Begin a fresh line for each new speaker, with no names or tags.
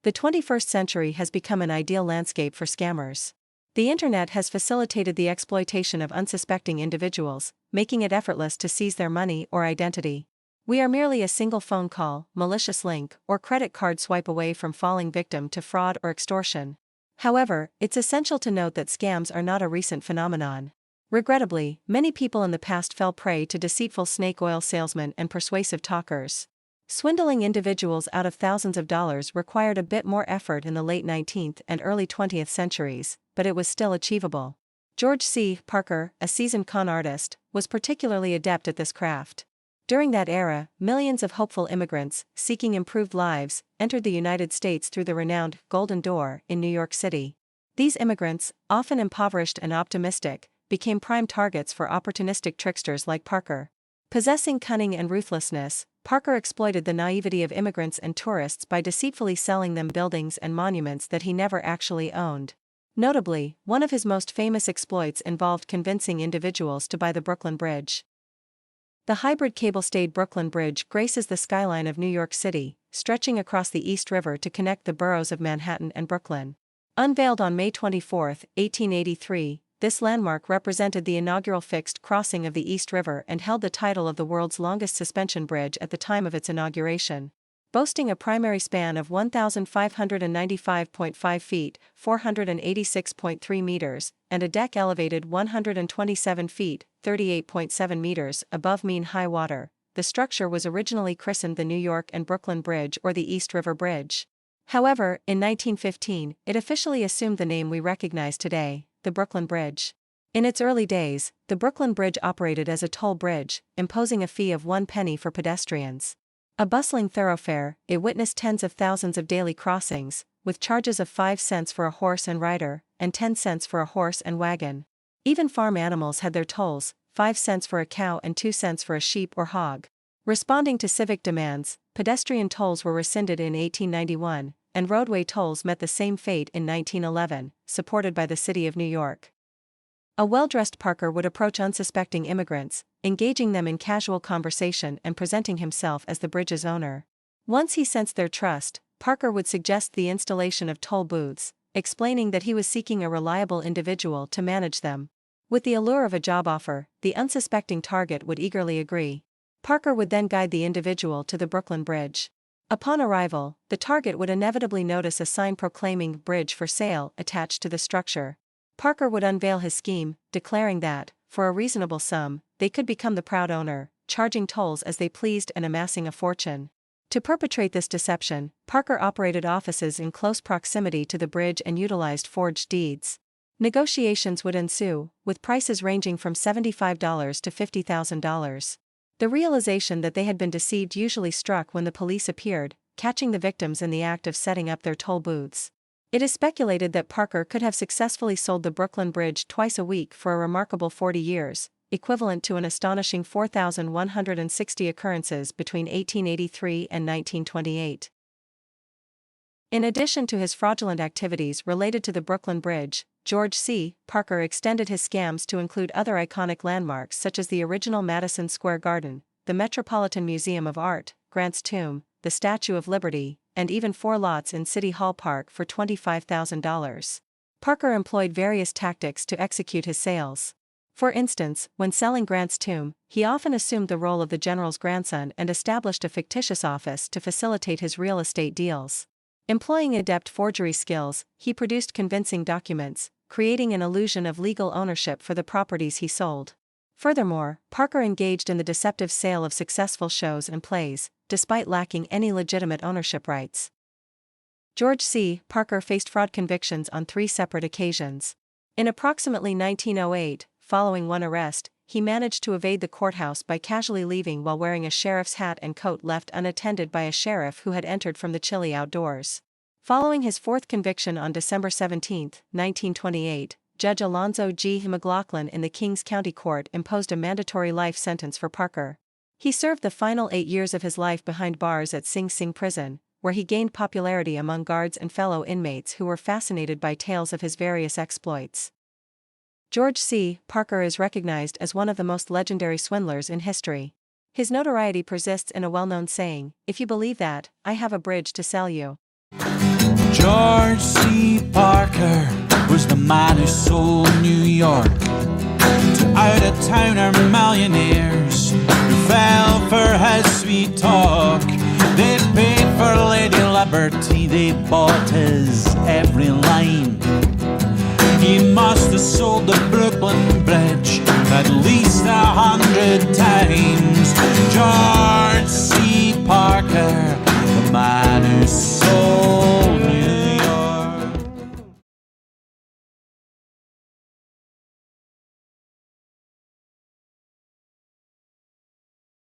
The 21st century has become an ideal landscape for scammers. The internet has facilitated the exploitation of unsuspecting individuals, making it effortless to seize their money or identity. We are merely a single phone call, malicious link, or credit card swipe away from falling victim to fraud or extortion. However, it's essential to note that scams are not a recent phenomenon. Regrettably, many people in the past fell prey to deceitful snake oil salesmen and persuasive talkers. Swindling individuals out of thousands of dollars required a bit more effort in the late 19th and early 20th centuries, but it was still achievable. GeorgeCParker, a seasoned con artist, was particularly adept at this craft. During that era, millions of hopeful immigrants, seeking improved lives, entered the United States through the renowned Golden Door in New York City. These immigrants, often impoverished and optimistic, became prime targets for opportunistic tricksters like Parker. Possessing cunning and ruthlessness, Parker exploited the naivety of immigrants and tourists by deceitfully selling them buildings and monuments that he never actually owned. Notably, one of his most famous exploits involved convincing individuals to buy the Brooklyn Bridge. The hybrid cable-stayed Brooklyn Bridge graces the skyline of New York City, stretching across the East River to connect the boroughs of Manhattan and Brooklyn. Unveiled on May 24, 1883, this landmark represented the inaugural fixed crossing of the East River and held the title of the world's longest suspension bridge at the time of its inauguration. Boasting a primary span of 1,595.5 feet, 486.3 meters, and a deck elevated 127 feet, 38.7 meters, above mean high water, the structure was originally christened the New York and Brooklyn Bridge or the East River Bridge. However, in 1915, it officially assumed the name we recognize today, the Brooklyn Bridge. In its early days, the Brooklyn Bridge operated as a toll bridge, imposing a fee of 1 penny for pedestrians. A bustling thoroughfare, it witnessed tens of thousands of daily crossings, with charges of 5 cents for a horse and rider, and 10 cents for a horse and wagon. Even farm animals had their tolls, 5 cents for a cow and 2 cents for a sheep or hog. Responding to civic demands, pedestrian tolls were rescinded in 1891, and roadway tolls met the same fate in 1911, supported by the city of New York. A well-dressed Parker would approach unsuspecting immigrants, engaging them in casual conversation and presenting himself as the bridge's owner. Once he sensed their trust, Parker would suggest the installation of toll booths, explaining that he was seeking a reliable individual to manage them. With the allure of a job offer, the unsuspecting target would eagerly agree. Parker would then guide the individual to the Brooklyn Bridge. Upon arrival, the target would inevitably notice a sign proclaiming "Bridge for Sale" attached to the structure. Parker would unveil his scheme, declaring that, for a reasonable sum, they could become the proud owner, charging tolls as they pleased and amassing a fortune. To perpetrate this deception, Parker operated offices in close proximity to the bridge and utilized forged deeds. Negotiations would ensue, with prices ranging from $75 to $50,000. The realization that they had been deceived usually struck when the police appeared, catching the victims in the act of setting up their toll booths. It is speculated that Parker could have successfully sold the Brooklyn Bridge twice a week for a remarkable 40 years, equivalent to an astonishing 4,160 occurrences between 1883 and 1928. In addition to his fraudulent activities related to the Brooklyn Bridge, GeorgeCParker extended his scams to include other iconic landmarks such as the original Madison Square Garden, the Metropolitan Museum of Art, Grant's Tomb, the Statue of Liberty, and even 4 lots in City Hall Park for $25,000. Parker employed various tactics to execute his sales. For instance, when selling Grant's Tomb, he often assumed the role of the general's grandson and established a fictitious office to facilitate his real estate deals. Employing adept forgery skills, he produced convincing documents, creating an illusion of legal ownership for the properties he sold. Furthermore, Parker engaged in the deceptive sale of successful shows and plays, despite lacking any legitimate ownership rights. GeorgeCParker faced fraud convictions on 3 separate occasions. In approximately 1908, following one arrest, he managed to evade the courthouse by casually leaving while wearing a sheriff's hat and coat left unattended by a sheriff who had entered from the chilly outdoors. Following his 4th conviction on December 17, 1928, Judge Alonzo G. McLaughlin in the Kings County Court imposed a mandatory life sentence for Parker. He served the final 8 years of his life behind bars at Sing Sing Prison, where he gained popularity among guards and fellow inmates who were fascinated by tales of his various exploits. GeorgeCParker is recognized as one of the most legendary swindlers in history. His notoriety persists in a well-known saying, "If you believe that, I have a bridge to sell you."
George C. Parker was the man who sold New York to out-of-towner millionaires who fell for his sweet talk. They paid for Lady Liberty, they bought his every line. He must have sold the Brooklyn Bridge at least 100 times. George